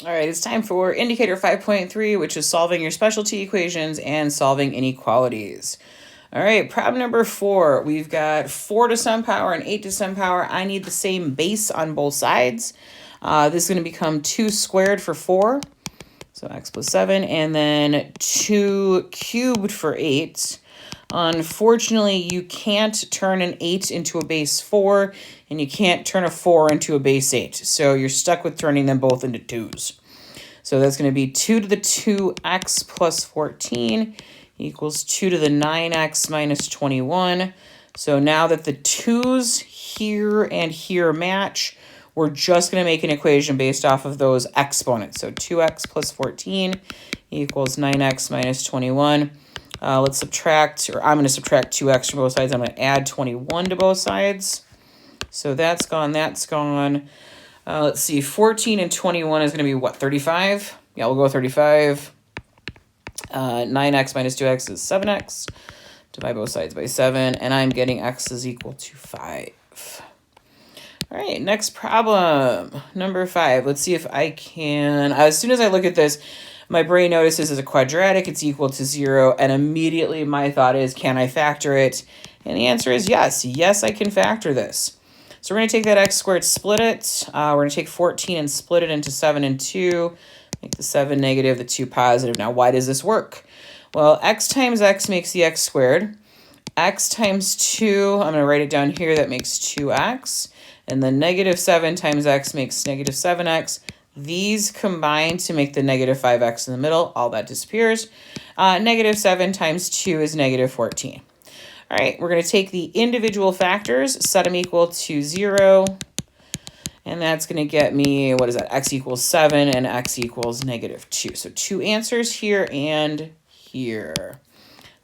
All right, it's time for indicator 5.3, which is solving your specialty equations and solving inequalities. All right, problem number 4. We've got 4 to some power and 8 to some power. I need the same base on both sides. This is going to become 2 squared for 4, so x plus 7, and then 2 cubed for 8. Unfortunately, you can't turn an 8 into a base 4, and you can't turn a 4 into a base 8. So you're stuck with turning them both into 2's. So that's going to be 2 to the 2x plus 14 equals 2 to the 9x minus 21. So now that the 2's here and here match, we're just going to make an equation based off of those exponents. So 2x plus 14 equals 9x minus 21. Let's subtract, or I'm going to subtract 2x from both sides. I'm going to add 21 to both sides. So that's gone, that's gone. Let's see, 14 and 21 is going to be what, 35? Yeah, we'll go 35. 9x minus 2x is 7x. Divide both sides by 7, and I'm getting x is equal to 5. All right, next problem, number 5. Let's see if I can, as soon as I look at this, my brain notices it's a quadratic, it's equal to 0, and immediately my thought is, can I factor it? And the answer is yes. Yes, I can factor this. So we're going to take that x squared, split it. We're going to take 14 and split it into 7 and 2. Make the 7 negative, the 2 positive. Now, why does this work? Well, x times x makes the x squared. X times 2, I'm going to write it down here, that makes 2x. And then negative 7 times x makes negative 7x. These combine to make the negative 5x in the middle. All that disappears. Negative 7 times 2 is negative 14. All right, we're going to take the individual factors, set them equal to 0. And that's going to get me, what is that? X equals 7 and x equals negative 2. So 2 answers here and here.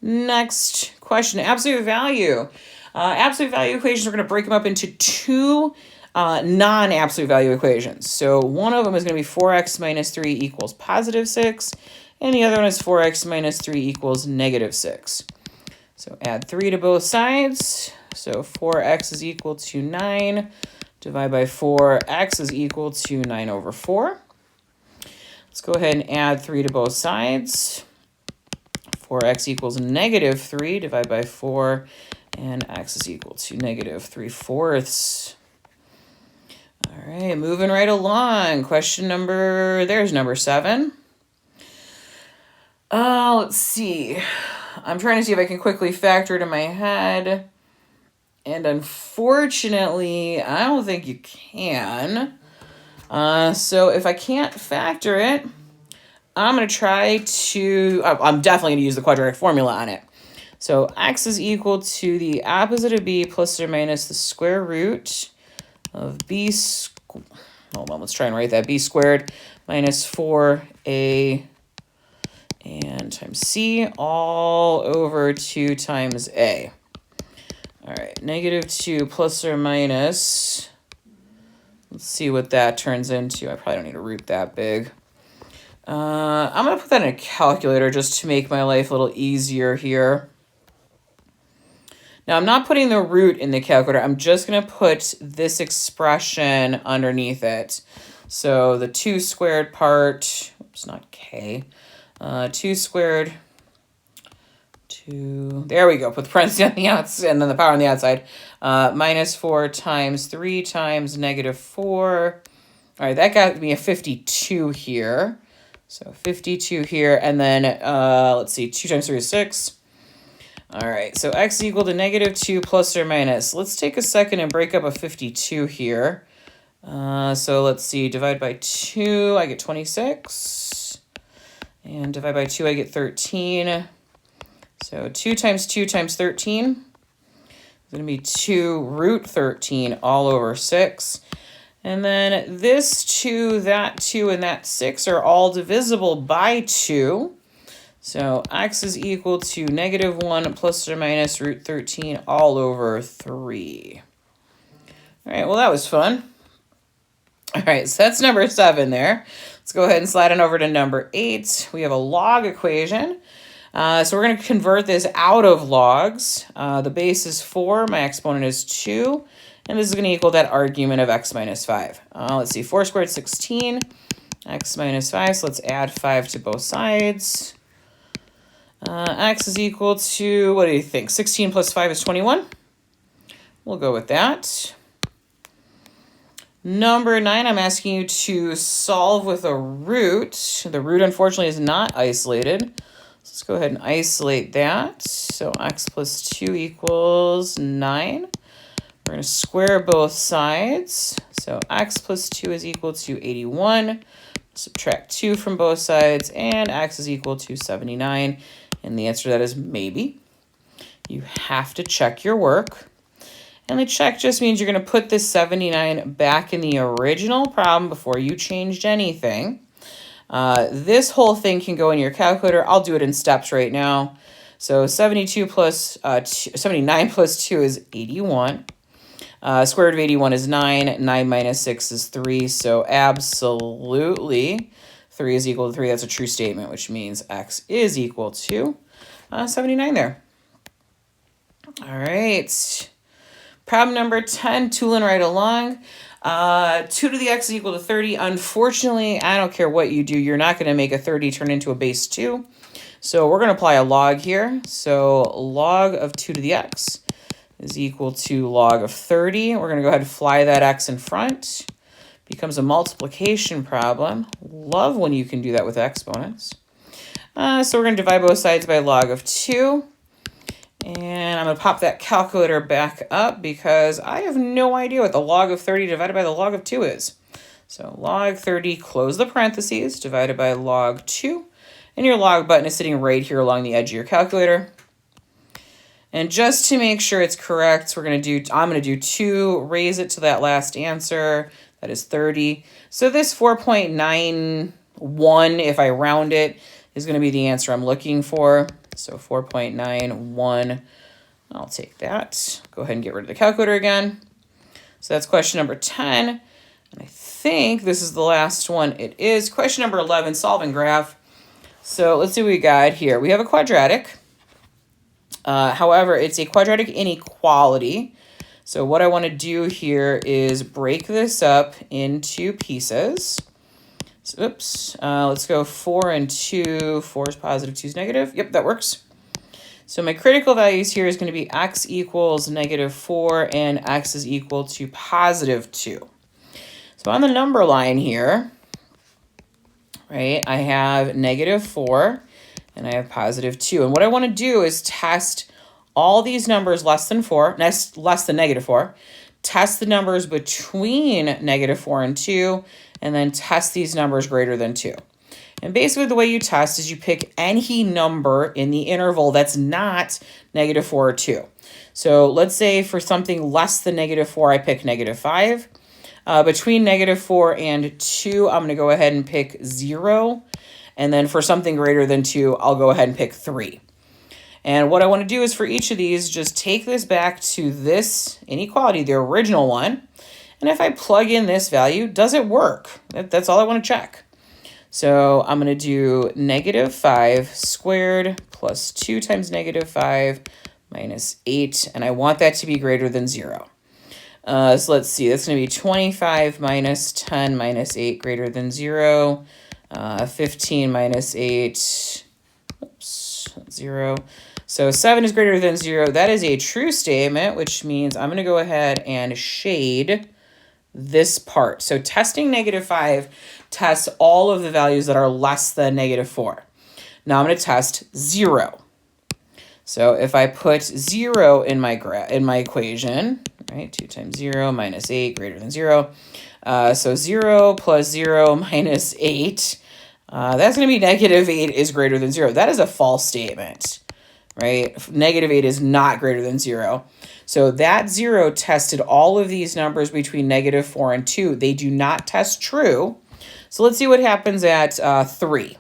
Next question, absolute value. Absolute value equations, we're going to break them up into 2 non-absolute value equations. So one of them is going to be 4x minus 3 equals positive 6, and the other one is 4x minus 3 equals negative 6. So add 3 to both sides. So 4x is equal to 9. Divide by 4, x is equal to 9 over 4. Let's go ahead and add 3 to both sides. 4x equals negative 3. Divide by 4. And x is equal to negative 3/4. All right, moving right along. Question number, there's number 7. Let's see. I'm trying to see if I can quickly factor it in my head. And unfortunately, I don't think you can. So if I can't factor it, I'm going to try to, I'm definitely going to use the quadratic formula on it. So x is equal to the opposite of b plus or minus the square root of b, hold on, let's try and write that, b squared minus 4a and times c all over 2 times a. All right, negative 2 plus or minus, let's see what that turns into. I probably don't need to root that big. I'm going to put that in a calculator just to make my life a little easier here. Now, I'm not putting the root in the calculator. I'm just going to put this expression underneath it. So the 2 squared part, oops, not k, 2 squared, 2, there we go, put the parentheses on the outside, and then the power on the outside, minus 4 times 3 times negative 4. All right, that got me a 52 here. So 52 here, and then, let's see, 2 times 3 is 6. All right, so x equal to negative 2 plus or minus. Let's take a second and break up a 52 here. So let's see, divide by 2, I get 26. And divide by 2, I get 13. So 2 times 2 times 13 is going to be 2 root 13 all over 6. And then this 2, that 2, and that 6 are all divisible by 2. So x is equal to negative 1 plus or minus root 13 all over 3. All right, well, that was fun. All right, so that's number 7 there. Let's go ahead and slide on over to number 8. We have a log equation. So we're going to convert this out of logs. The base is 4, my exponent is 2, and this is going to equal that argument of x minus 5. Let's see, 4 squared, 16. x minus 5, so let's add 5 to both sides. X is equal to, what do you think? 16 plus 5 is 21. We'll go with that. Number 9, I'm asking you to solve with a root. The root, unfortunately, is not isolated. Let's go ahead and isolate that. So x plus 2 equals 9. We're going to square both sides. So x plus 2 is equal to 81. Subtract 2 from both sides, and x is equal to 79. And the answer to that is maybe. You have to check your work. And the check just means you're going to put this 79 back in the original problem before you changed anything. This whole thing can go in your calculator. I'll do it in steps right now. So 79 plus 2 is 81. Square root of 81 is 9. 9 minus 6 is 3. So absolutely 3 is equal to 3. That's a true statement, which means x is equal to 79 there. All right. Problem number 10, tooling right along. 2 to the x is equal to 30. Unfortunately, I don't care what you do, you're not going to make a 30 turn into a base 2. So we're going to apply a log here. So log of 2 to the x is equal to log of 30. We're going to go ahead and fly that x in front. Becomes a multiplication problem. Love when you can do that with exponents. So we're going to divide both sides by log of 2. And I'm going to pop that calculator back up because I have no idea what the log of 30 divided by the log of 2 is. So log 30, close the parentheses, divided by log 2. And your log button is sitting right here along the edge of your calculator. And just to make sure it's correct, I'm going to do 2, raise it to that last answer. That is 30. So this 4.91, if I round it, is going to be the answer I'm looking for. So 4.91, I'll take that. Go ahead and get rid of the calculator again. So that's question number 10. And I think this is the last one. It is question number 11, solving graph. So let's see what we got here. We have a quadratic. However, it's a quadratic inequality. So what I want to do here is break this up into pieces. So, oops, let's go 4 and 2. 4 is positive, 2 is negative. Yep, that works. So my critical values here is going to be x equals -4 and x is equal to +2. So on the number line here, right, I have -4 and I have +2. And what I want to do is test all these numbers less than -4, test the numbers between -4 and 2, and then test these numbers greater than 2. And basically the way you test is you pick any number in the interval that's not -4 or 2. So let's say for something less than -4, I pick -5. Between -4 and 2, I'm going to go ahead and pick 0. And then for something greater than 2, I'll go ahead and pick 3. And what I want to do is for each of these, just take this back to this inequality, the original one. And if I plug in this value, does it work? That's all I want to check. So I'm going to do -5 squared plus 2 times -5 minus 8. And I want that to be greater than 0. So let's see. That's going to be 25 minus 10 minus 8 greater than 0. 15 minus 8. Oops, 0. So 7 is greater than 0. That is a true statement, which means I'm going to go ahead and shade this part. So testing -5 tests all of the values that are less than -4. Now I'm going to test 0. So if I put 0 in my equation, right, 2 times 0 minus 8 greater than 0. So 0 plus 0 minus 8, that's going to be -8 is greater than 0. That is a false statement, right? -8 is not greater than 0. So that 0 tested all of these numbers between -4 and 2. They do not test true. So let's see what happens at 3.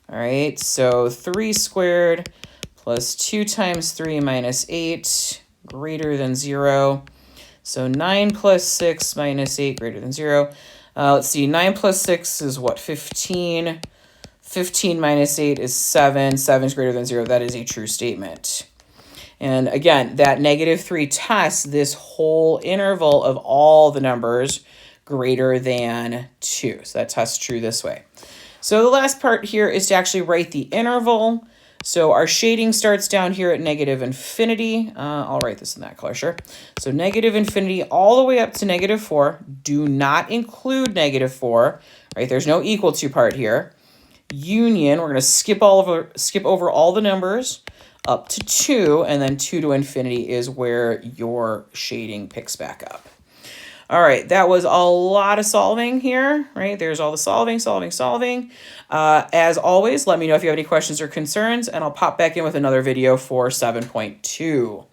All right, so 3 squared plus 2 times 3 minus 8 greater than 0. So 9 plus 6 minus 8 greater than 0. Let's see, 9 plus 6 is what, 15. 15 minus 8 is 7. 7 is greater than 0. That is a true statement. And again, that -3 tests this whole interval of all the numbers greater than 2. So that tests true this way. So the last part here is to actually write the interval. So our shading starts down here at negative infinity. I'll write this in that color, sure. So negative infinity all the way up to negative 4. Do not include negative 4, right? There's no equal to part here. Union, we're going to skip over all the numbers up to 2, and then 2 to infinity is where your shading picks back up. All right, that was a lot of solving here, right? There's all the solving. As always, let me know if you have any questions or concerns, and I'll pop back in with another video for 7.2.